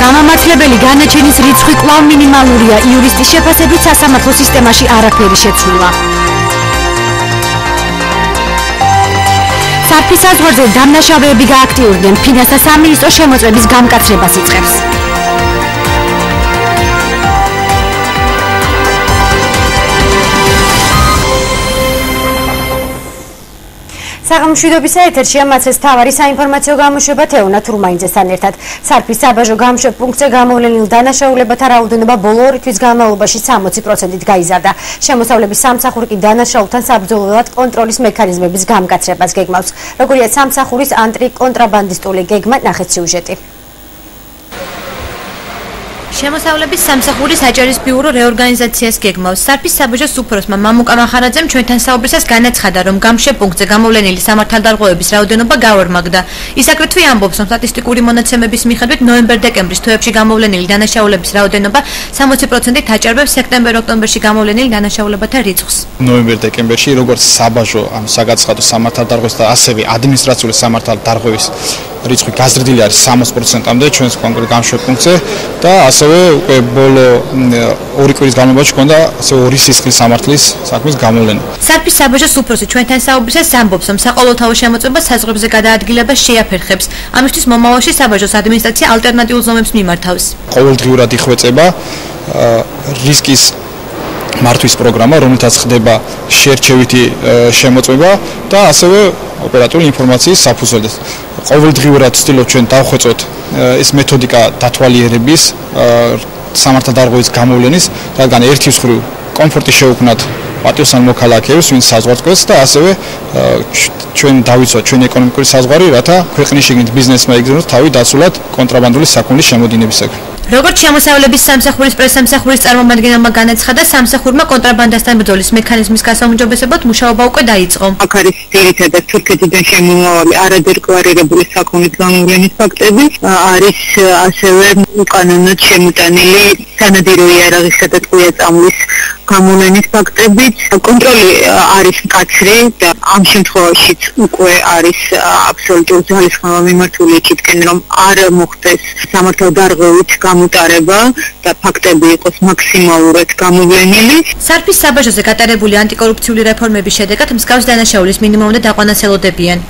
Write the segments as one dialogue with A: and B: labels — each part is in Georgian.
A: გამამართლებელი განაჩენის რიცხვი კვლავ მინიმალურია, იურისტის შეფასებით სასამართლო სისტემაში არაფერი შეცვლილა. სარფის საზღვარზე დამნაშავეები გააქტიურდნენ, ფინანსთა სამინისტრო შემოწმების გამკაცრებას იწყებს. საღამოშვიდობის ეთერშია მაცეს თავარი საინფორმაციო გამოშვება თეუნა თურმაინძესთან ერთად. სარფის საბაჟო გამოშვებ პუნქტზე გამოვლენილ დანაშაულებათა რაოდენობა ბოლო 2 თვის განმავლობაში 60%-ით გაიზარდა. შემოსავლების სამსახური კი დანაშაულთან საბრძოლველად კონტროლის მექანიზმების გამკაცრებას გეგმავს. როგორია სამსახურის ანტიკონტრაბანდისტული გეგმა, ნახეთ სიუჟეტი. შემოსავლების სამსახურის აჭარის ბიურო რეორგანიზაციას გეგმავს. სარფის საბაჟოს უფროსმა მამუკა მახარაძემ ჩვენთან საუბრისას განაცხადა, რომ გამოშვებ პუნქტზე გამოვლენილი სამართალდარღვევების რაოდენობა გავორმაგდა. ის აგრეთვე ამბობს, რომ სტატისტიკური მონაცემების მიხედვით ნოემბერ-დეკემბრის თვეებში გამოვლენილი დანაშაულების რაოდენობა 60%-ით აჭარბებს სექტემბერ-ოქტომბერში გამოვლენილი დანაშაულებათა რიცხვს.
B: ნოემბერ-დეკემბერში როგორც საბაჟო ან საგაცხადო სამართალდარღვევის და ასევე ადმინისტრაციული სამართალდარღვევის რიცხვი გაზრდილი არის 60%-მდე ჩვენს კონკრეტ გამოშვებ პუნქტზე და ასევე უკვე ბოლო 2 კვირის განმავლობაში ჰქონდა ასევე 2 სისხლის სამართლის საქმის გამოვლენა.
A: სარფის საბაჟოს უფროსი ჩვენთან საუბრისას ამბობს, რომ საყოველთაო შემოწმება საზღვრებზე გადაადგილებას შეაფერხებს. ამისთვის მომავალში საბაჟოს ადმინისტრაცია ალტერნატიულ ზომებს მიმართავს.
B: ყოველდღიურად იხვეწება რისკის მართვის პროგრამა, რომელთაც ხდება შერჩევითი შემოწმება და ასევე ოპერატიული ინფორმაციის საფუძველზე. ყოველდღიურად ვცდილობთ ჩვენ დავხვეწოთ ეს მეთოდიკა დათვალიერების სამართალდარღვევის გამოვლენის, რადგან ერთის მხრივ კომფორტი შეუქმნათ პატიოსან მოქალაქეებს, ვინც საზღვარგარეთ და ასევე ჩვენ დავიცვათ ჩვენი ეკონომიკური საზღვარი, რათა ქვეყნის შიგნით ბიზნესმა იგრძნოს თავი დაცულად კონტრაბანდული საქმის შემოდინებისაგან. როგორც შემოსავლების სამსახურის პრესამსახურის წარმომადგენელმა განაცხადა, სამსახურმა კონტრაბანდასთან ბრძოლის მექანიზმის გასაუმჯობესებლად მუშაობა უკვე დაიწყო.
C: აქ არის ძირითადად თურქეთიდან შემომავალი არადეკლარირებული საქმის გამოვლენის ფაქტები, არის ასევე უკანონოდ შემოტანილი სანადირო იარაღისა და ტყვია წამლის გამოვლენის ფაქტები. კონტროლი არის მკაცრი და ამ შემთხვევაშიც უკვე არის აბსოლუტური ძალისხმევა მიმართული იქითკენ, რომ არ მოხდეს სამართალდარღვევით გამუტარება და ფაქტები იყოს მაქსიმალურად გამოვლენილი.
A: სარფის საბაჟოზე გატარებული ანტიკორუფციული რეფორმების შედეგად მსგავს დანაშაულის მინიმუმამდე დაყვანას ელოდებიან.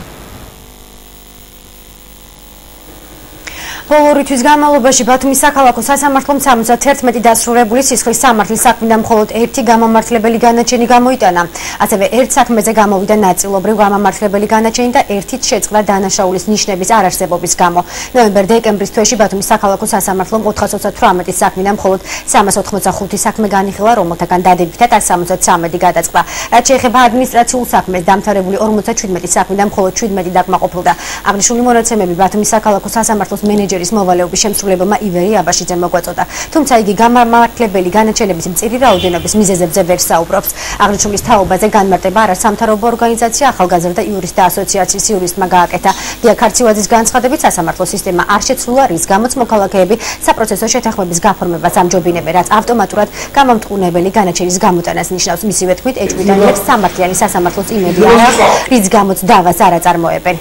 A: ბოლო 2 თვის განმავლობაში ბათუმის საქალაქო სასამართლომ 71 დასრულებული სისხლის სამართლის საქმიდან მხოლოდ 1 გამამართლებელი განაჩენი გამოიტანა. ასევე 1 საქმეზე გამოვიდა ნაწილობრივ გამამართლებელი განაჩენი და 1-ით შეწყდა დანაშაულის ნიშნების არარსებობის გამო. ნოემბერ-დეკემბრის თვეში ბათუმის საქალაქო სასამართლომ 428 საქმიდან მხოლოდ 385 საქმე განიხილა, რომელთაგან დადებითად 173 გადაწყდა. რაც შეეხება ადმინისტრაციულ საქმეს, დამთავრებული 47 საქმიდან მხოლოდ 17 დაკმაყოფილდა. აღნიშნული მონაცემები ბათუმის საქალაქო სასამართლოს მენეჯერის მოვალეობის შემსრულებელმა ივერი აბაშიძემ მოგვაწოდა. თუმცა იგი გამამართლებელი განაჩენების მწირი რაოდენობის მიზეზებზე ვერ საუბრობს. აღნიშნულის თაობაზე განმარტება არასამთავრობო ორგანიზაცია ახალგაზრდა იურისტთა ასოციაციის იურისტმა გააკეთა. დია ქარცივაძის განცხადებით, სასამართლო სისტემა არ შეცვლილა, რის გამოც მოქალაქეები საპროცესო შეთანხმების გაფორმებას ამჯობინებენ, რაც ავტომატურად გამომტყუნებელი განაჩენის გამოტანას ნიშნავს. მისივე თქმით, ეჭვმიტანილებს სამართლიანი სასამართლოს იმედი არ აქვს, რის გამოც დავას არ აწარმოებენ.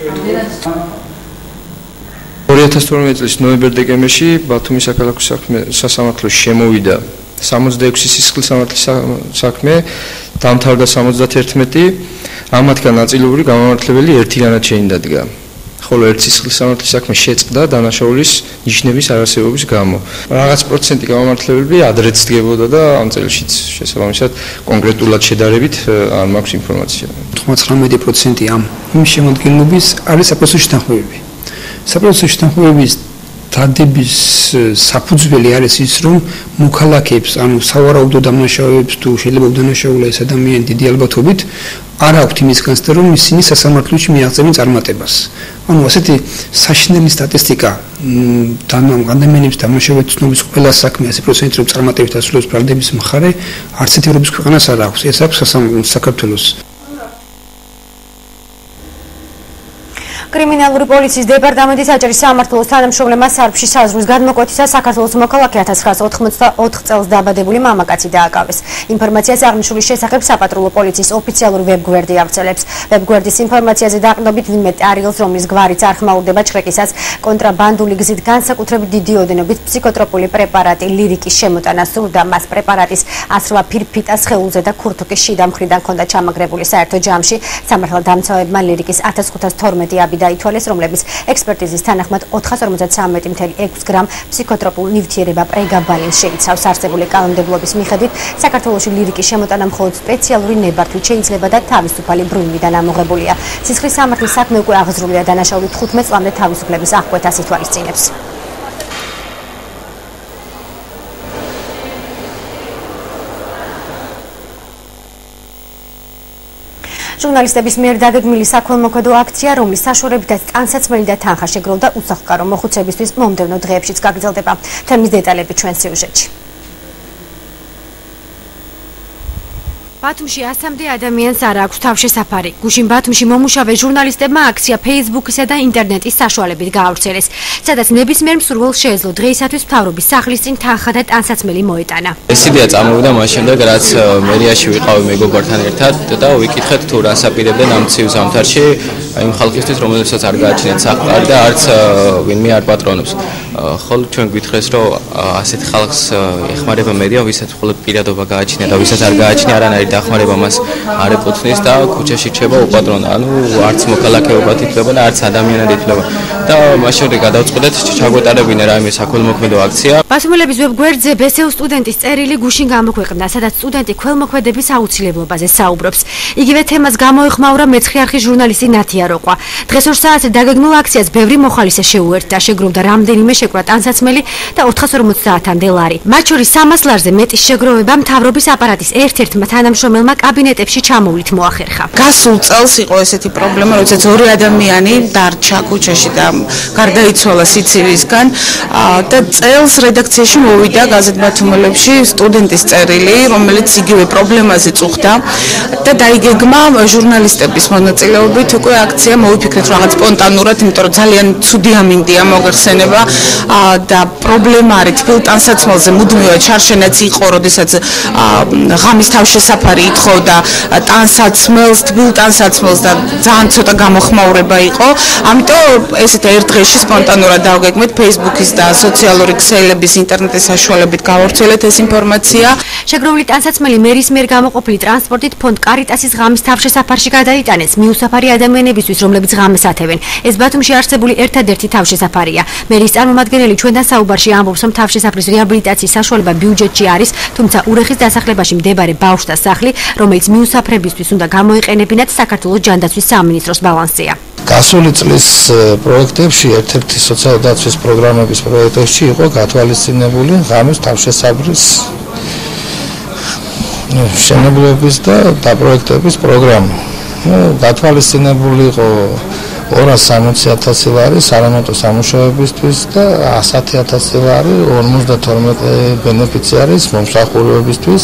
D: 2012 წლის ნოემბერ-დეკემბერში ბათუმის საქალაქო სასამართლოში შემოვიდა 66 სისხლის სამართლის საქმე, დამთავრდა 71, ამათგან ნაწილობრივ გამამართლებელი 1 განაჩენი დადგა. ხოლო 1 სისხლის სამართლის საქმე შეწყდა დანაშაულის ნიშნების არარსებობის გამო. რაღაც პროცენტი გამამართლებელი ადრეც დგებოდა და ამ წელშიც შესაბამისად კონკრეტულად შედარებით არ მაქვს ინფორმაცია.
E: 99% ამ შემოადგენლობის არის საპროცესო შეთანხმებები. საპროცესო შეთანხმებების დადების საფუძველი არის ის, რომ მოქალაქეებს, ანუ სავარაუდო დამნაშავეებს თუ შეიძლება უდანაშაულა ეს ადამიანი დიდი ალბათობით არ აქვთ იმის განცდა, რომ ისინი სასამართლოში მიაღწევენ წარმატებას. ანუ ასეთი საშინელი სტატისტიკა ადამიანების დამნაშავეების ცნობის ყველა საქმე 100% რომ წარმატებით ასრულებს ბრალდების მხარე, არც ერთ ევროპის ქვეყანას არ აქვს. ეს აქვს საქართველოს.
A: კრიმინალური პოლიციის დეპარტამენტის საჭირის სამმართველოს თანამშრომლებმა სარფში საზღვრის გადმოკვეთისას საქართველოს მოქალაქე 1984 წელს დაბადებული მამაკაცი დააკავეს. ინფორმაციას აღნიშნული შესახებ საპატრულო პოლიციის ოფიციალური ვებგვერდი ავრცელებს. ვებგვერდის ინფორმაციაზე დაყრდნობით ვინმე ტარიელს, რომლის გვარიც არ ხმაურდება ჩხრეკისას, კონტრაბანდული გზით განსაკუთრებით დიდი ოდენობით ფსიქოტროპული პრეპარატი ლირიკის შემოტანა სურდა. მას პრეპარატის ასრვა ფირფიტა სხეულზე და ქურთუკის შიდა მხრიდან ჰქონდა ჩამაგრებული. საერთო ჯამში სამართალდამცავებმა ლირიკის 1512 აბი დაითვალეს, რომლების ექსპერტიზის თანახმად 453.6 გრამ ფსიქოტროპულ ნივთიერება პრეგაბალინს შეიცავს. არსებული კანონმდებლობის მიხედვით საქართველოში ლირიკის შემოტანა მხოლოდ სპეციალური ნებართვით შეიძლება და თავისუფალი ბრუნვიდან ამოღებულია. სისხლის სამართლის საქმე უკვე აღზრულია, დანაშაული 15 წლამდე თავისუფლების აღკვეთას ითვალისწინებს. ჟურნალისტების მიერ დაგეგმილი საქველმოქმედო აქცია, რომლის საშუალებითაც ტანსაცმელი და თანხა შეგროვდა უსახლკარო მოხუცებისთვის მომდევნო დღეებშიც გაგრძელდება. თემის დეტალები ჩვენ სიუჟეტში. ბათუმში 100-მდე ადამიანს არ აქვს თავშესაფარი. გუშინ ბათუმში მომუშავე ჟურნალისტებმა აქცია Facebook-ისა და ინტერნეტის საშუალებით გაავრცელეს, სადაც ნებისმიერ მსურველს შეეძლო დღეისათვის მთავრობის სახლის წინ თანხა და ტანსაცმელი მოეტანა.
F: ეს იდეა წამოვიდა მას შემდეგ, რაც მერიაში ვიყავი მეგობრებთან ერთად და ვიკითხეთ თუ რას აპირებდნენ ამ ცივ ზამთარში იმ ხალხისთვის, რომელსაც არ გააჩნიათ საყდარი და არც ვინმე არ პატრონობს. ხოლო ჩვენ გვითხრეს, რომ ასეთ ხალხს ეხმარება მედია, ვისაც მხოლოდ პირადობა გააჩნია და ვისაც არ გააჩნია არანაირი დახმარება მას არ ეკუთვნის და ქუჩაში რჩება უპატრონო. ანუ არც მოქალაქეობად ითვლება და არც ადამიანად ითვლება. და მას შემდეგ გადავწყვეტეთ ჩაგვეტარებინა რაიმე საქველმოქმედო აქცია.
A: ბათუმელების ვებგვერდზე BSU სტუდენტის წერილი გუშინ გამოქვეყნდა, სადაც სტუდენტი ქველმოქმედების აუცილებლობაზე საუბრობს. იგივე თემას გამოეხმაურა მეცხრე არხის ჟურნალისტი ნათია როყვა. დღეს 2 საათზე დაგეგმილ აქციას ბევრი მოხალისე შეუერთდა, შეგროვდა რამდენიმე შეკვრა ტანსაცმელი და 450-მდე ლარი. მათ შორის 300 ლარზე მეტის შეგროვება მთავრობის აპარატის ერთ-ერთმა თანამშრომელმა კაბინეტებში ჩამოვლით მოახერხა.
G: გასულ წელს იყო ესეთი პრობლემა, როდესაც 2 ადამიანი დარჩა ქუჩაში და გარდაიცვალა სიცივისგან და წელს რედაქციაში მოვიდა გაზეთ ბათუმელებში სტუდენტის წერილი, რომელიც იგივე პრობლემაზე წუხდა და დაიგეგმა ჟურნალისტების მონაწილეობით უკვე აქცია მოვიფიქრეთ რაღაც სპონტანურად, იმიტომ რომ ძალიან ცუდი ამინდია მოგეხსენება და პრობლემა არის თბილ ტანსაცმელზე მუდმივად შარშენაც იყო, როდესაც ღამის თავშესაფარი ითხოვდა ტანსაცმელს, თბილ ტანსაცმელს და ძალიან ცოტა გამოხმაურება იყო. ამიტომ ესეთ ერთ დღეში სპონტანურად დავგეგმეთ Facebook-ის და სოციალური ქსელების ინტერნეტის საშუალებით გავავრცელეთ ეს ინფორმაცია.
A: შეგროვლი ტანსაცმელი მერის მიერ გამოყოფილი ტრანსპორტით ფონდ კარიტასის ღამის თავშესაფარში გადაიტანეს მიუსაფარი ადამიანებისთვის, რომლებიც ღამეს ათევენ. ეს ბათუმში არსებული ერთადერთი თავშესაფარია. მერის წარმომადგენელი ჩვენთან საუბარში ამბობს, რომ თავშესაფრის რეაბილიტაციის საშუალება ბიუჯეტში არის, თუმცა ურეხის დასახლებაში მდებარე ბავშვთა სახლი, რომელიც მიუსაფრებისთვის უნდა გამოეყენებინათ, საქართველოს ჯანდაცვის სამინისტროს ბალანსია.
H: გასული წლის პროექტებში ერთ-ერთი სოციალდაცვის პროგრამების პროექტებში იყო გათვალისწინებული ღამის თავშესაფრის მშენებლობის და დაპროექტების პროგრამა. გათვალისწინებული იყო 260.000 ლარი სარემონტო სამუშაოებისთვის და 110.000 ლარი 52 ბენეფიციარის მომსახურებისთვის.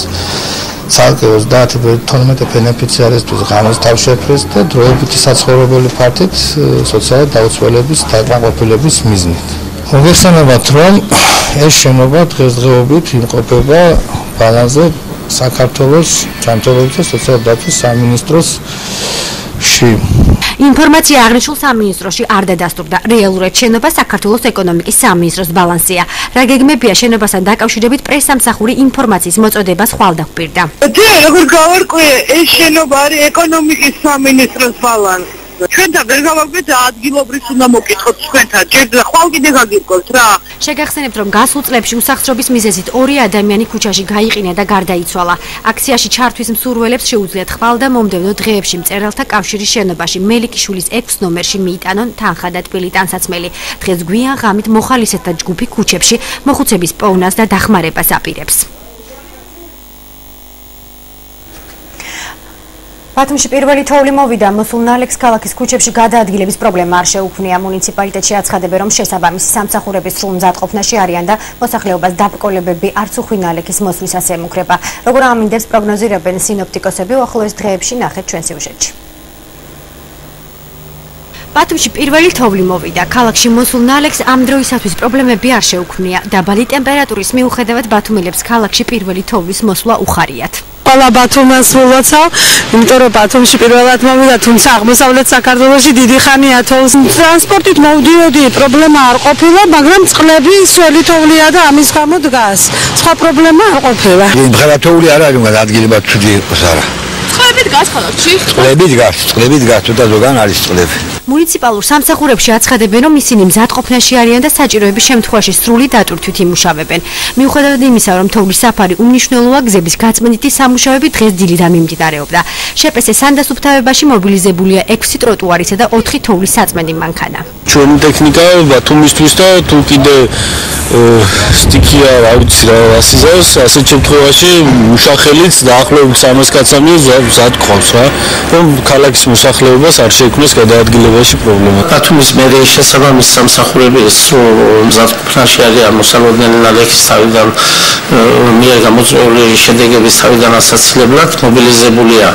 H: ცალკე 30-12 ბენეფიციარისთვის ღამის თავშეფრის და დროებითი საცხოვრებელი ფართით სოციალურად დაუცველების დაკმაყოფილების მიზნით. მოგეხსენებათ, რომ ეს შენობა დღესდღეობით იმყოფება ბალანსზე საქართველოს ჯანმრთელობის და სოციალური დაცვის სამინისტროს
A: ინფორმაცია აღნიშნულ სამინისტროში არ დადასტურდა. რეალურად შენობა საქართველოს ეკონომიკის სამინისტროს ბალანსია. რა გეგმებია შენობასთან დაკავშირებით პრესამსახური ინფორმაციის მოწოდებას ხვალ დაგვირდა.
C: როგორ გავარკვიე, ეს შენობა არის ეკონომიკის სამინისტროს ბალანსი. ჩვენთან ვერ გავაგეთ ადგილობრივს უნდა მოკითხოთ თქვენთან. ჯერ ხვალ კიდე გაგირკვევთ რა.
A: შეგახსენებთ, რომ გასულ წლებში უსახსრობის მიზეზით 2 ადამიანი ქუჩაში გაიყინა და გარდაიცვალა. აქციაში ჩართვის მსურველებს შეუძლიათ ხვალ და მომდევნო დღეებში მწერალთა კავშირის შენობაში მელიქიშვილის 6 ნომერში მიიტანონ თანხა და თბილი ტანსაცმელი. დღეს გვიან ღამით მოხალისეთა ჯგუფი ქუჩებში მოხუცების პოვნას და დახმარებას აპირებს. ბათუმში პირველი თოვლი მოვიდა, მოსულ ნალექს ქალაქის ქუჩებში გადაადგილების პრობლემა არ შეუქმნია. მუნიციპალიტეტში აცხადებენ, რომ შესაბამისი სამსახურების სრულ მზადყოფნაში არიან და მოსახლეობას დაბრკოლებები არც უხვი ნალექის მოსვლისას ემუქრება. როგორ ამინდებს პროგნოზირებენ სინოპტიკოსები, უახლოეს დღეებში ნახეთ ჩვენ სიუჟეტში. ბათუმში პირველი თოვლი მოვიდა. ქალაქში მოსულ ნალექს ამ დროისათვის პრობლემები არ შეუქმნია. დაბალი ტემპერატურის მიუხედავად ბათუმელებს ქალაქში პირველი თოვლის მოსვლა უხარიათ.
I: ყველა ბათუმელს მოვაცავ, იმიტომ რომ ბათუმში პირველად მოვიდა, თუმცა აღმოსავლეთ საქართველოში დიდი ხანია თოვლის ტრანსპორტით მოვდიოდი, პრობლემა არ ყოფილა, მაგრამ წყლები სველი თოვლია და ამის გამო დგას. სხვა პრობლემა არ ყოფილა.
J: მღერა თოვლი არ არის, მაგრამ ადგილება თუდი იყოს არა.
G: წყლები დგას ქალაქში?
J: წყლები დგას, თუმცა ზოგან არის წყლები.
A: მუნიციპალურ სამსახურებში აცხადებენ, რომ ისინი მზადყოფნაში არიან და საჭიროების შემთხვევაში სრული დატვირთვით იმუშავებენ. მიუხედავად იმისა, რომ თოვლის საფარი უმნიშვნელოა, გზების გაწმენდითი სამუშაოები დღეს დილიდან მიმდინარეობდა. შეპრესე სანდასუფთავებაში მობილიზებულია 6 ტროტუარისა და 4 თოვლის საწმენდი მანქანა.
K: ჩვენი ტექნიკა ბათუმისთვის და თუ კიდე სტიქია, რა ვიცი რა ასიზავს, ასეთ შემთხვევაში მუშახელიც დაახლოებით 300 კაცამდე მზად გყავს რა, რომ ქალაქის მოსახლეობას არ შეექმნას გადაადგილებაში პრობლემა.
L: ბათუმის მერიის შესაბამის სამსახურები მზადყოფნაში არის მოსალოდნელი ნალექის თავიდან მიერ გამოწვეული შედეგების თავიდან ასაცილებლად მობილიზებულია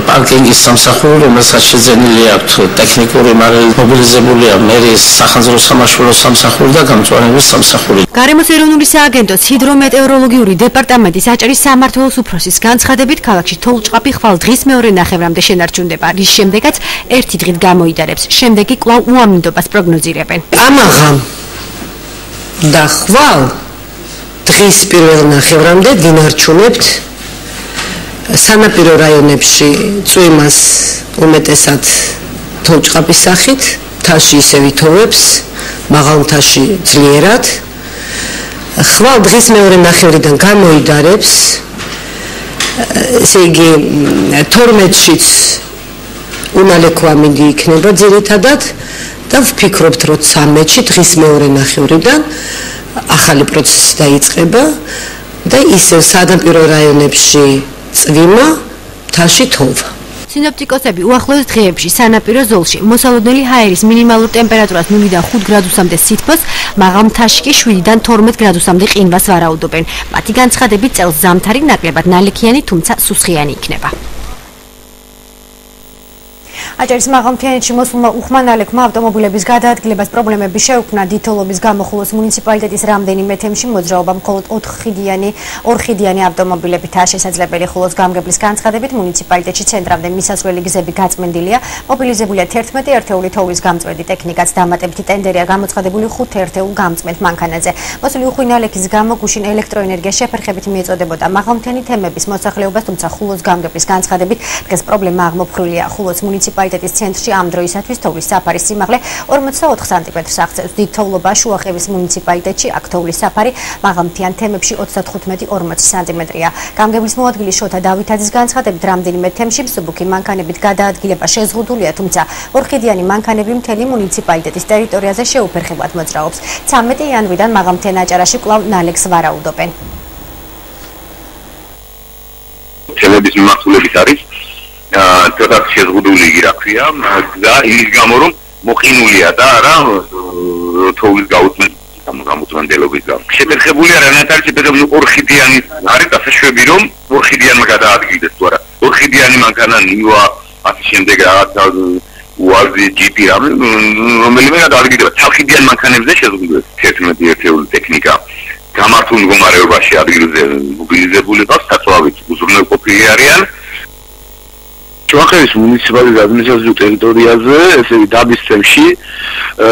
L: პარკინგის სამსახური, რომელსაც შეძენილი აქვს ტექნიკური მარილი, მობილიზებულია მერიის სახანძრო სამაშველო სამსახური და გამწვანების სამსახური.
A: გარემოს ეროვნული სააგენტოს ჰიდრომეტეოროლოგიური დეპარტამენტის აჭარის სამმართველოს უფროსის განცხადებით, ქალაქში თოვლჭყაფი ხვალ დღის მეორე ნახევრამდე შენარჩუნდება, რის შემდეგაც ერთი დღით გამოიდარებს. შემდეგი კვლავ უამინდობას პროგნოზირებენ.
I: ამაღამ და ხვალ დღის პირველ ნახევრამდე დინარჩუნებთ სანაპირო რაიონებში წვიმას უმეტესად თოვლჭყაფის სახით, მთაში ისევ ითოვებს, მაღალ მთაში ძლიერად. ხვალ დღის მეორე ნახევრიდან გამოიდარებს, ესე იგი 12-შიც უნალექო ამინდი იქნება ძირითადად და ვფიქრობთ, რომ 13-ში დღის მეორე ნახევრიდან ახალი პროცესი დაიწყება და ისევ სანაპირო რაიონებში წვიმა, მთაში თოვა.
A: სინოპტიკოსები უახლოეს დღეებში სანაპირო ზოლში მოსალოდნელი ჰაერის მინიმალურ ტემპერატურას 0-დან 5 გრადუსამდე სითბოს, მაღალ მთაში კი 7-დან 12 გრადუსამდე ყინვას ვარაუდობენ. მათი განცხადებით წელს ზამთარი ნაკლებად ნალექიანი, თუმცა სუსხიანი იქნება. აჭარის მაღალმთიანეთში მოსულმა უხმანალექმა ავტომობილების გადაადგილებას პრობლემები შეუქმნა. დიდთოვლობის გამო ხულოს მუნიციპალიტეტის რამდენიმე თემში მოძრაობა მხოლოდ 4ხიდიანი ავტომობილებითაა შესაძლებელი. ხულოს გამგებლის განცხადებით, მუნიციპალიტეტში ცენტრამდე მისასვლელი გზები გაწმენდილია. მობილიზებულია 11 ერთეული თოვლის გამწვენდი ტექნიკაც. დამატებითი ტენდერია გამოცხადებული 5 ერთეულ გამწმენდ მანქანაზე. მოსული უხმანალექის გამო გუშინ ელექტროენერგია შეფერხებით მიეწოდებოდა მაღალმთიანი თემების მოსახლეობას, თუმცა ხულოს გამგებლის განცხადებით, დღეს პრობლემა აღმოფხვრილია. ხულოს მუნიციპალიტეტის ცენტრში ამ დროისათვის თოვლის საფარის სიმაღლე 44 სანტიმეტრს აღწევს. დიდ თოვლობა შუახევის მუნიციპალიტეტში აქ თოვლის საფარი მაღალმთიან თემებში 35-40 სანტიმეტრია. გამგებლის მოადგილის შოთა დავითაძის განცხადებით, რამდენიმე თემში მსუბუქი მანქანებით გადაადგილება შეზღუდულია, თუმცა ორხიდიანი მანქანები მთელი მუნიციპალიტეტის ტერიტორიაზე შეუფერხებლად მოძრაობს. 13 იანვრიდან მაღალმთიან აჭარაში კვლავ ნალექს ვარაუდობენ.
M: თემების მიმართულებით არის ცოტა შეზღუდული იგი რა ქვია და იმის გამო რომ მოყინულია და არა თოვლის გამოწმენდელობის გამო. შეფერხებულია რანაირად შეფერხებული ორხიდიანი არის დასაშვები რომ ორხიდიანმა გადაადგილდეს თუ არა. ორხიდიანი მანქანა ნივა ასე შემდეგ რაღაცა უაზი ჯიპი რომელიმე გადაადგილდება. ცალხიდიან მანქანებზე შეზღუდული 11 ერთეული ტექნიკა გამართულ მდგომარეობაში ადგილზე მობილიზებული ყავს, საწვავით უზრუნველყოფილი არიან. შუახევის მუნიციპალიტეტის ადმინისტრაციულ ტერიტორიაზე, ესე იგი დაბის თემში,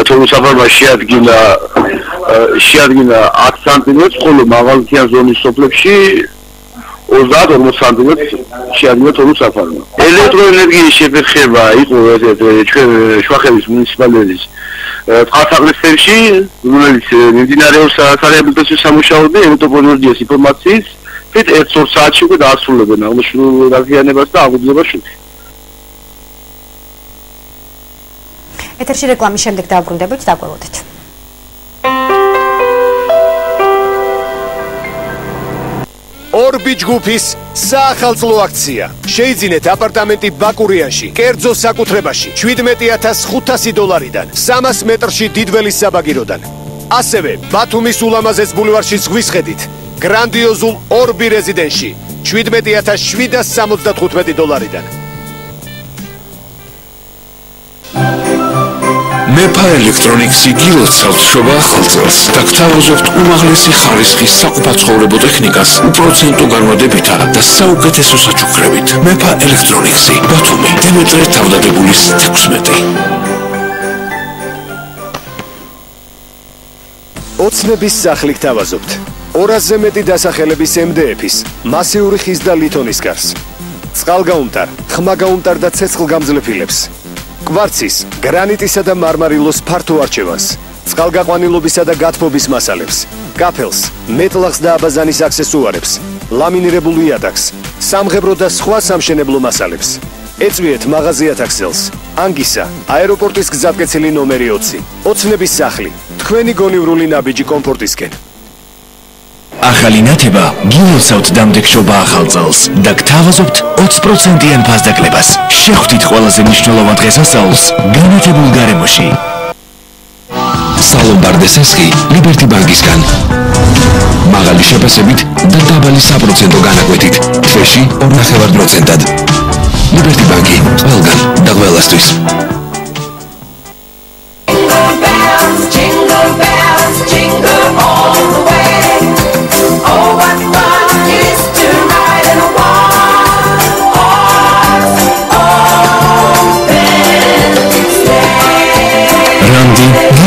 M: თოვლის საფარმა შეადგინა 10 სანტიმეტრს, ხოლო მაღალმთიან ზონის სოფლებში 30-40 სანტიმეტრს შეადგინა თოვლის საფარმა. ელექტროენერგიის შეფერხება იყო ჩვენ შუახევის მუნიციპალიტეტის წყალსაღლის თემში, რომელიც მიმდინარეობს სარეაბილიტაციო სამუშაოები, ელექტროენერგიის ინფორმაციის თვით 1-2 საათში უკვე დაასრულებენ აღმოჩენილ დაზიანებას და აღუდგება შუქი.
A: ეთერში რეკლამის შემდეგ დაუბრუნდებით, დაგველოდეთ.
N: ორბი ჯგუფის საახალწლო აქცია. შეიძინეთ აპარტამენტი ბაკურიანში, კერძო საკუთრებაში, $17,500-დან, 300 მეტრში დიდველის საბაგიროდან. ასევე ბათუმის ულამაზეს ბულვარში ზღვის ხედით, გრანდიოზულ ორბი რეზიდენში, $17,775-დან.
O: მეფა ელექტრონიკსი გილოცავთ შობა ახალწელს და გთავაზობთ უმაღლესი ხარისხის საყოფაცხოვრებო ტექნიკას უპროცენტო განმადებითა და საუკეთესო საჩუქრებით. მეფა ელექტრონიკსი, ბათუმი, დიმეტრე თავდადებულის 16.
N: ოცნების სახლი გთავაზობთ. 200-ზე მეტი დასახელების MDF-ის, მასიური ხის და ლითონის გარს. წყალგაუმტარ, ხმაგაუმტარ და ცეცხლგამძლეფილებს. კვარცის, გრანიტისა და მარმარილოს ფართო არჩევანს. წყალგაყვანილობისა და გათბობის მასალებს. კაფელს, მეტლახს და აბაზანის აქსესუარებს. ლამინირებულ იატაკს, სამღებრო და სხვა სამშენებლო მასალებს. ეწვიეთ მაღაზია ათაქსელს. ანგისა, აეროპორტის გზატკეცილი ნომერი 20. ოცნების სახლი. თქვენი გონივრული ნაბიჯი კომფორტისკენ.
O: ახალი ნათება გილოცავთ დამდეგშობა ახალწელს და გთავაზობთ 20%-იან ფასდაკლებას. შეხვდით ყველაზე მნიშვნელოვან დღესასწაულს განათებულ გარემოში. სალომბარდეს ესხი ლიბერტი ბანკისგან. მაღალი შეფასებით და დაბალი საპროცენტო განაკვეთით. თვეში 2.5%-ად. ლიბერტი ბანკი ყველგან და ყველასთვის.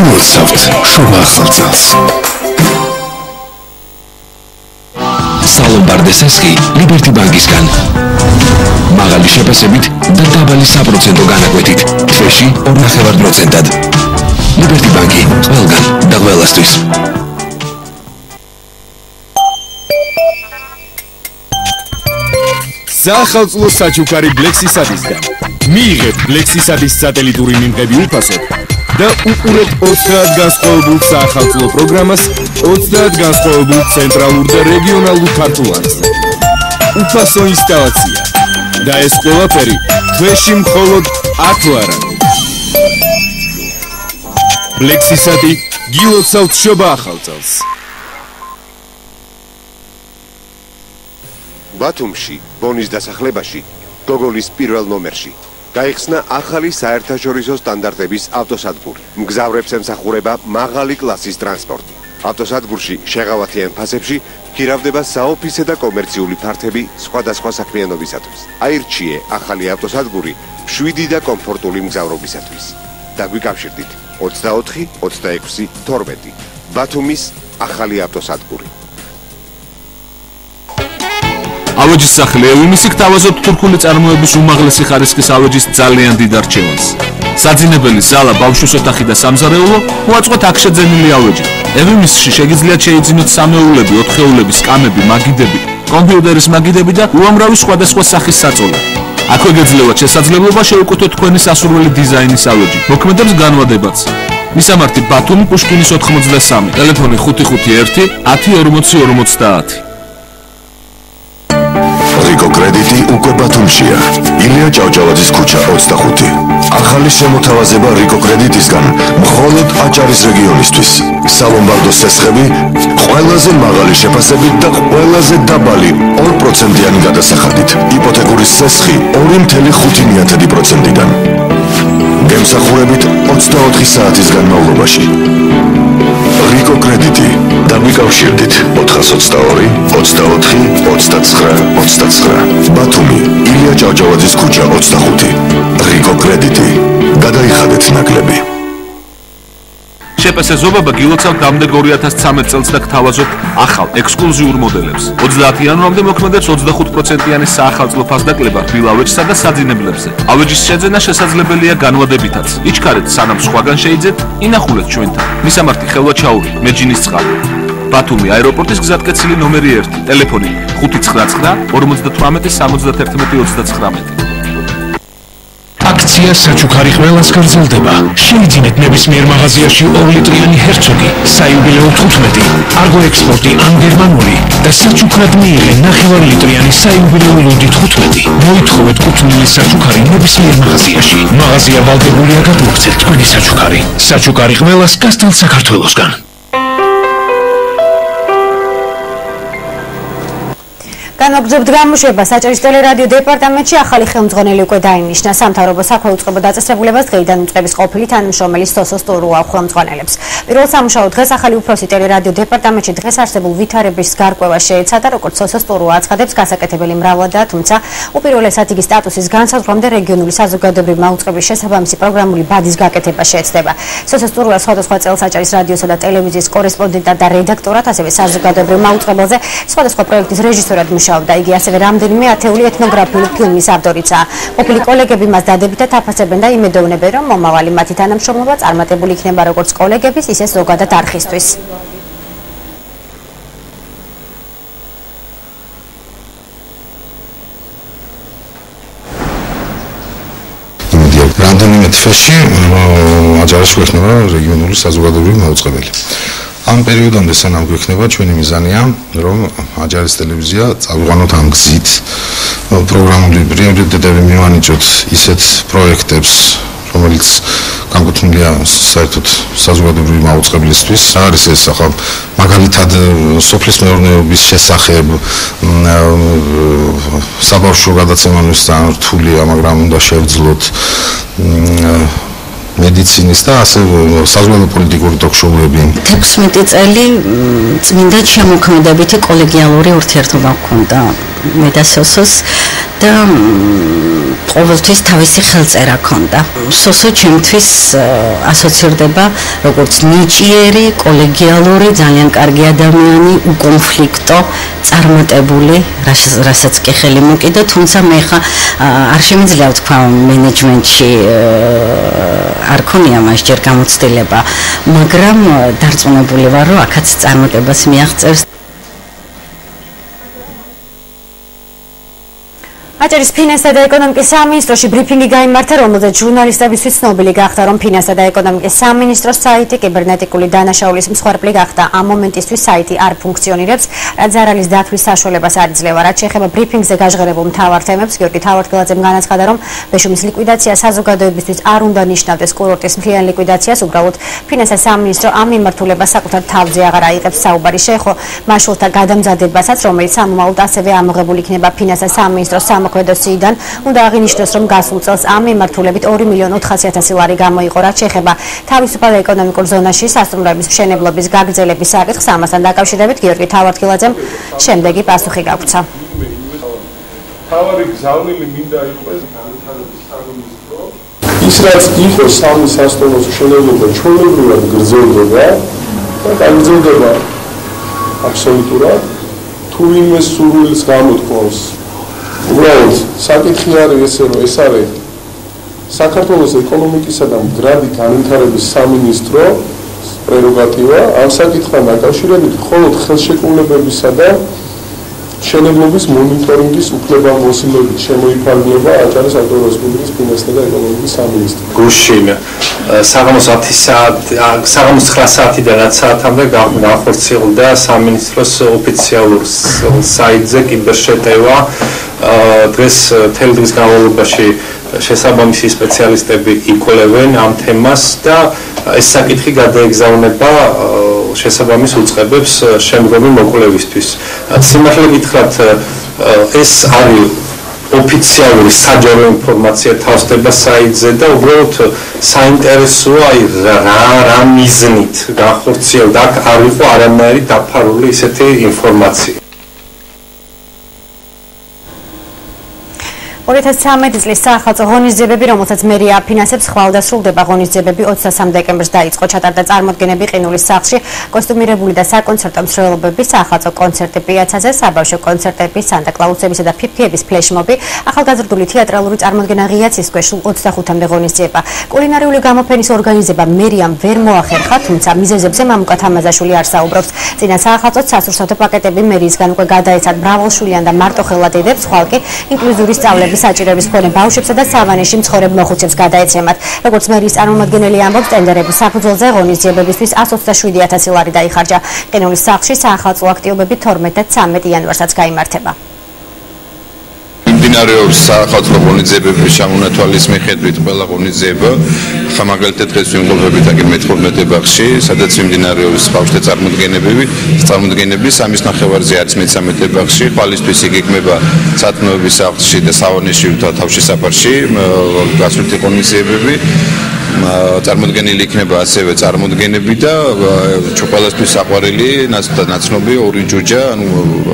O: გილოცავთ შობა ახალწელს. სალომბარდეს ესხი ლიბერტი ბანკისგან. მაღალი შეფასებით და დაბალი საპროცენტო განაკვეთით. თვეში 2.5%-ად. ლიბერტი ბანკი ყველგან და ყველასთვის.
N: საახალწლო საჩუქარი ბლექსისადისგან. მიიღეთ ბლექსისადის სატელიტური მიმღები უფასო და უყურეთ 30 განსხვავებულ საახალწლო პროგრამას 30 განსხვავებულ ცენტრალურ და რეგიონალურ ქართულ არხზე. უფასო ინსტალაცია და ეს ყველაფერი თვეში მხოლოდ 10 ლარად. ბლექსისადი გილოცავთ შობა ახალწელს.
P: ბათუმში, ბონის დასახლებაში, გოგოლის პირველ ნომერში გაიხსნა ახალი საერთაშორისო სტანდარტების ავტოსადგური. მგზავრებს ემსახურება მაღალი კლასის ტრანსპორტი. ავტოსადგურში შეღავათიან ფასებში ქირავდება საოფისე და კომერციული ფართები სხვადასხვა საქმიანობისათვის. აირჩიე ახალი ავტოსადგური მშვიდი და კომფორტული მგზავრობისათვის. დაგვიკავშირდით 24 26 12. ბათუმის ახალი ავტოსადგური.
Q: ავეჯის სახლი ელვიმისი გთავაზობთ თურქული წარმოების უმაღლესი ხარისხის ავეჯის ძალიან დიდ არჩევანს. საძინებელი ზალა, ბავშვის ოთახი და სამზარეულო უაწყვეთ აქ შეძენილი ავეჯი. ელვიმისში შეგიძლიათ შეიძინოთ სამეულები, ოთხეულები, სკამები, მაგიდები, კომპიუტერის მაგიდები და უამრავი სხვადასხვა სახის საწოლი. აქვე გეძლევათ შესაძლებლობა შეუკეთოთ თქვენი სასურველი დიზაინის ავეჯი. მოქმედებს განმადებაც. მისამართი ბათუმი პუშკინის 93, ტელეფონი 551 10 40 50.
R: რიკო კრედიტი უკვე ბათუმშია. ილია ჭავჭავაძის ქუჩა 25. ახალი შემოთავაზება რიკო კრედიტისგან მხოლოდ აჭარის რეგიონისთვის. სალომბარდოს სესხები ყველაზე მაღალი შეფასებით და ყველაზე დაბალი 2%-იანი გადასახადით. იპოთეკური სესხი 2.5%-დან. გემსახურებით 24 საათის განმავლობაში. რიკო კრედიტი. დაგვიკავშირდით 422 24 29 29. ბათუმი, ილია ჭავჭავაძის ქუჩა 25. რიკო კრედიტი. გადაიხადეთ ნაკლები.
Q: შეპასე ზობაბა გილოცავთ დამდეგ 2013 წელს და გთავაზობთ ახალ ექსკლუზიურ მოდელებს. 30 იანვრამდე მოქმედებს 25%-იანი საახალწლო ფასდაკლება თბილ ავეჯსა და საძინებლებზე. ავეჯის შეძენა შესაძლებელია განმადებითაც. იჩქარეთ სანამ სხვაგან შეიძეთ, ინახულეთ ჩვენთან. მისამართი ხელვაჩაური, მეჯინის წყალი. ბათუმი აეროპორტის გზატკეცილი ნომერი 1, ტელეფონი 599 58 71 29.
O: აქცია საჩუქარი ყველას გაგრძელდება. შეიძინეთ ნებისმიერ მაღაზიაში 2 ლიტრიანი ჰერცოგი, საიუბილეო 15, არგო ექსპორტი ან გერმანული და საჩუქრად მიიღე 9 ლიტრიანი საიუბილეო ლუდი 15. მოითხოვეთ კუთვნილი საჩუქარი ნებისმიერ მაღაზიაში. მაღაზია ვალდებულია გადმოგცეთ თქვენი საჩუქარი. საჩუქარი ყველას გასტელ საქართველოსგან.
A: განაგრძობთ გამოშვებას საჭირის ტელერადიო დეპარტამენტში ახალი ხელმძღვანელი უკვე დაინიშნა. სამთავრობო საქმე უწყება დაწესებულებას დღეიდან უწყების ყოფილი თანამშრომელი სოსო სტურუა ხელმძღვანელებს. პირველ სამუშაო დღეს ახალი უფროსი ტელერადიო დეპარტამენტში დღეს არსებულ ვითარების გარკვევა შეეცადა, როგორც სოსო სტურუა აცხადებს, გასაკეთებელი მრავლადაა, თუმცა უპირველესად იგი სტატუსის განსაზღვრამდე რეგიონული საზოგადოებრივი მაუწყებლის შესაბამისი პროგრამული ბადის გაკეთება შეეცდება. სოსო სტურუა სხვადასხვა წელს საჭირის რადიოსა და ტელევიზიის კორესპონდენტად და რედაქტორად, ასევე საზოგადოებრივ მაუწყებელზე სხვადასხვა პროექტის რეჟისორად მუშაობდა. იგი ასევე რამდენიმე ათეული ეთნოგრაფიული ფილმის ავტორიცაა. ყოფილი კოლეგები მას დადებითად აფასებენ და იმედოვნებენ, რომ მომავალი მათი თანამშრომლობა წარმატებული იქნება როგორც კოლეგების, ისე ზოგადად არხისთვის.
S: რამდენიმე თვეში აჯარში გვექნება რეგიონული საზოგადოებრივი მაუწყებელი. ამ პერიოდამდე სანამ გვექნება ჩვენი მიზანია, რომ აჯარის ტელევიზია წავიყვანოთ ამ გზით, პროგრამული პრიორიტეტები მივანიჭოთ ისეთ პროექტებს, რომელიც განკუთვნილია საერთოდ საზოგადოებრივი მაუწყებლისთვის. არის ეს ახლა მაგალითად სოფლის მეურნეობის შესახებ საბავშვო გადაცემანის რთულია, მაგრამ უნდა შევძლოთ მედიცინის და ასე საზღვაო პოლიტიკური ტოქ-შოუები.
T: 16 წელი წმინდა შემოქმედებითი კოლეგიალური ურთიერთობა გქონდა მე და სოსოს და ყოველთვის თავისი ხელწერა ჰქონდა. სოსო ჩემთვის ასოცირდება როგორც ნიჭიერი, კოლეგიალური, ძალიან კარგი ადამიანი, უკონფლიქტო, წარმატებული, რასაც კი ხელი მოკიდა, თუმცა მე ხა არ შემიძლია ვთქვა მენეჯმენტში არ ქონია მას ჯერ გამოცდილება, მაგრამ დარწმუნებული ვარ, რომ აქაც წარმატებას მიაღწევს.
A: აჭარის ფინანსთა და ეკონომიკის სამინისტროში ბრიფინგი გაიმართა, რომელზეც ჟურნალისტებისთვის ცნობილი გახდა, რომ ფინანსთა და ეკონომიკის სამინისტროს საიტი კიბერნეტიკული დანაშაულის მსხვერპლი გახდა. ამ მომენტისთვის საიტი არ ფუნქციონირებს, რაც ზარალის დათვლის საშუალებას არ იძლევა. რაც შეეხება ბრიფინგზე გაჟღერებულ მთავარ თემებს, გიორგი თავართგელაძემ განაცხადა, რომ ბეშუმის ლიკვიდაცია საზოგადოებისთვის არ უნდა ნიშნავდეს კურორტის მთლიან ლიკვიდაციას, უბრალოდ ფინანსთა სამინისტრო ამ მიმართულებას საკუთარ თავზე აღარ აიღებს საუბარი. შეეხო მარშრუტთა გადამზადებასაც, რომელიც სამომავლოდ ასევე ამოღებული იქნება ფინანსთა სამინისტროს ქვედოსიიდან უნდა აღინიშნოს, რომ გასულ წელს ამ მიმართულებით 2.400.000 ლარი გამოიყო. რაც შეეხება თავისუფალ ეკონომიკურ ზონაში სასტუმროების მშენებლობის გაგრძელების საკითხს, ამასთან დაკავშირებით გიორგი თავართგელაძემ შემდეგი პასუხი გაგვცა.
U: თავარი გზავნილი მინდა იყოს განვითარების სამინისტრო. ის რაც იყო სამი სასტუმროს მშენებლობა ჩვეულებრივად გრძელდება და გაგრძელდება აბსოლუტურად. თუ ვინმე სურვილს გამოთქვამს უბრალოდ საკითხი არის ესე, რომ ეს არის საქართველოს ეკონომიკისა და მდგრადი განვითარების სამინისტროს პრეროგატივა. ამ საკითხთან დაკავშირებით მხოლოდ ხელშეკრულებებისა და მშენებლობის მონიტორინგის უფლებამოსილებით შემოიფარგლება აჭარის ავტონომიური რესპუბლიკის ფინანსთა და ეკონომიკის სამინისტრო.
L: გუშინ საღამოს 9 საათიდან 10 საათამდე განხორციელდა სამინისტროს ოფიციალურ საიტზე კიბერშეტევა. დღეს მთელი დღის განმავლობაში შესაბამისი სპეციალისტები იკვლევენ ამ თემას და ეს საკითხი გადაეგზავნება შესაბამის უწყებებს შემდგომი მოკვლევისთვის. სიმართლე გითხრათ, ეს არის ოფიციალური საჯარო ინფორმაცია თავსდება საიტზე და უბრალოდ საინტერესოა რა მიზნით განხორციელდა, აქ არ იყო არანაირი დაფარული ისეთი ინფორმაცია.
A: 2013 წლის საახალწლო ღონისძიებები, რომელსაც მერია აფინანსებს, ხვალ დასრულდება. ღონისძიებები 23 დეკემბერს დაიწყო. ჩატარდა წარმოდგენები ყინულის სახლში, კოსტუმირებული და საკონცერტო მსვლელობები, საახალწლო კონცერტი პიაცაზე, საბავშვო კონცერტები, სანტა-კლაუსებისა და ფიფიების ფლეშმობი, ახალგაზრდული თეატრალური წარმოდგენა ღია ცისქვეშ 25-მდე ღონისძიება. კულინარიული გამოფენის ორგანიზება მერიამ ვერ მოახერხა, თუმცა მიზეზებზე მამუკა თამაზაშვილი არ საუბრობს. წინა საახალწლოდ სასურსათო პაკეტები მერიისგან უკვე გადაეცათ მრავალშვილიან და მარტოხელა დედებს, ხვალ კი ინკლუზიური სწავლების საჭიროების მქონე ბავშვებსა და სავანეში მცხოვრებ მოხუცებს გადაეცემათ. როგორც მერიის წარმომადგენელი ამბობს, ტენდერების საფუძველზე ღონისძიებებისთვის 127.000 ლარი დაიხარჯა. ყინულის სახლში საახალწლო აქტივობები 12 და 13 იანვარსაც გაიმართება.
S: მიმდინარეობს სახელმწიფო ღონისძიებების ჩამონათვალის მიხედვით ყველა ღონისძიება. ხა მაგალითად დღეს ვიმყოფებით აქ მე-15 ბაღში, სადაც მიმდინარეობს ბავშვთა წარმოდგენები, სამის ნახევარზე არის მე-13 ბაღში, ხვალისთვის იგი იქნება სათნოების სახლში და სავანეში და თავშესაფარში გასვლითი ღონისძიებები. წარმოდგენილი იქნება ასევე წარმოდგენები და ყველასთვის საყვარელი ნაცნობი ორი ჯუჯა, ანუ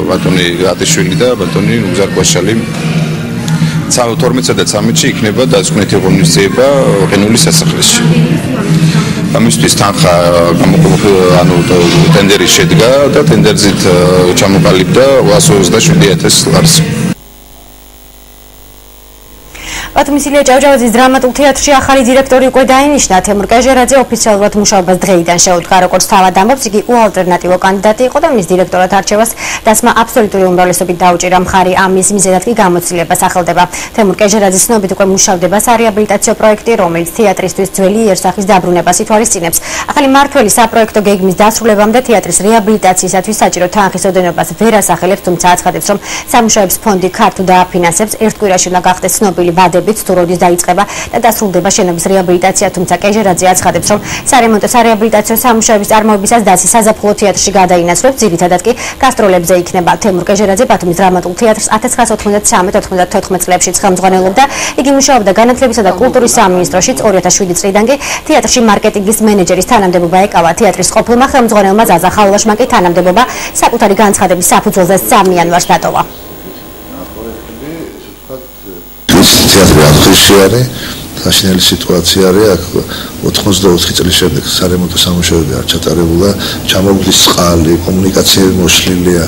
S: ბატონი გატიშვილი და ბატონი ნუგზარ კვაშალი. 12-და და 13-ში იქნება დასკვნითი ღონისძიება ყინულის სასახლეში. ამისთვის თანხა ტენდერი შედგა და ტენდერზით ჩამოყალიბდა 127,000 ლარს.
A: ბათუმის ილია ჭავჭავაძის დრამატულ თეატრში ახალი დირექტორი უკვე დაინიშნა. თემურ კეჟერაძე ოფიციალურად მუშაობას დღეიდან შეუდგა, როგორც თავად ამბობს, იგი უალტერნატივო კანდიდატი იყო და მის დირექტორად არჩევას დასმა აბსოლუტური უმრავლესობით დაუჭირა. მხარი ამის მიზეზად კი გამოცდილება სახელდება. თემურ კეჟერაძის ცნობით უკვე მუშავდება სარეაბილიტაციო პროექტი, რომელიც თეატრისთვის ძველი იერსახის დაბრუნებას ითვალისწინებს. ახალი მმართველი საპროექტო გეგმის დასრულებამდე თეატრის რეაბილიტაციისათვის საჭირო თანხის ოდენობას ვერ ასახელებს, თუმცა აცხადებს, რომ სამუშაოებს ფონდი ქართულ დააფინანსებს. ერთ კვირაში უნდა გახდეს ცნობილი ვადები თუ როდის დაიწყება და დასრულდება შენობის რეაბილიტაცია, თუმცა კეჟერაძე აცხადებს, რომ სარემონტო სარეაბილიტაციო სამუშაოების წარმოებისას დასი საზაფხულო თეატრში გადაინაცვლებს, ძირითადად კი გასტროლებზე იქნება. თემურ კეჟერაძე ბათუმის დრამატულ თეატრს 1993-94 წლებშიც ხელმძღვანელობდა. იგი მუშაობდა განათლებისა და კულტურის სამინისტროში, 2007 წლიდან კი თეატრში მარკეტინგის მენეჯერის თანამდებობა ეკავა. თეატრის ყოფილმა ხელმძღვანელმა ზაზა ხალვაშმა კი თანამდებობა საკუთარი განცხადების საფუძველზე 3 იანვარს დატოვა.
B: თეატრი აღრიში არის, საშინელი სიტუაცია არის, აქ 84 წლის შემდეგ სარემონტო სამუშაოები არ ჩატარებულა, ჩამოგვდის წყალი, კომუნიკაციები მოშლილია.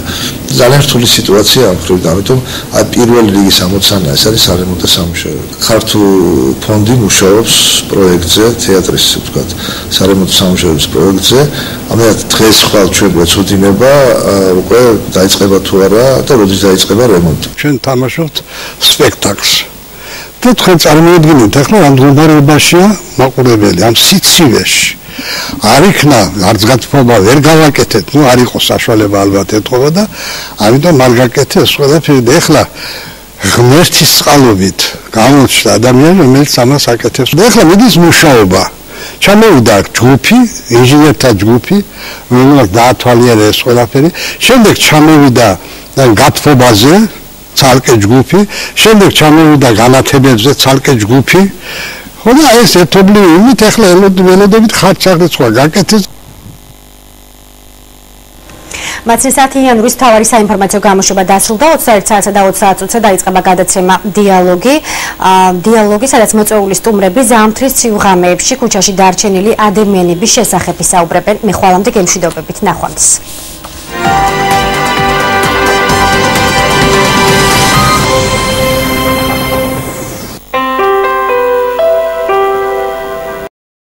B: ძალიან რთული სიტუაცია ამ მხრივ, ამიტომ აი პირველი რიგის ამოცანა ეს არის სარემონტო სამუშაოები. ქართულ ფონდი მუშაობს პროექტზე, თეატრის ვთქვათ, სარემონტო სამუშაოების პროექტზე. ამიტომ დღეს ხვალ ჩვენ გვეცოდინება უკვე დაიწყება თუ არა და როდის დაიწყება რემონტი.
V: ჩვენ თამაშობთ სპექტაკლს. და თქვენ წარმოიდგინეთ, ახლა ამ მდგომარეობაშია მაყურებელი, ამ სიცივეში. არ იქნა არც გათხოვება ვერ გავაკეთეთ, ნუ არ იყო საშუალება ალბათ ეთქობა და ამიტომ არ გაკეთეს ყველაფერი და ახლა ღმერთის წყალობით გამოჩნდა ადამიანი, რომელიც ამას აკეთებს. და ახლა მიდის მუშაობა. ჩამოვიდა ჯგუფი, ინჟინერთა ჯგუფი, რომელმაც დაათვალიერეს ყველაფერი. შემდეგ ჩამოვიდა გათხოვებაზე ცალკე ჯგუფი, შემდეგ ჩამოვიდა განათებებზე ცალკე ჯგუფი. ხო და ეს ერთობლივი იმით ახლა ველოდებით ხარჯაღრიცხვა გაკეთეს.
A: მათი 10 იანვრის მთავარი საინფორმაციო გამოშვება დასრულდა. 21 საათსა და 20 საათზე დაიწყება გადაცემა დიალოგი. დიალოგი, სადაც მოწვეული სტუმრები ზამთრის ციუღამეებში ქუჩაში დარჩენილი ადამიანების შესახებ ისაუბრებენ. მე ხვალამდე გემშვიდობებით, ნახვამდის.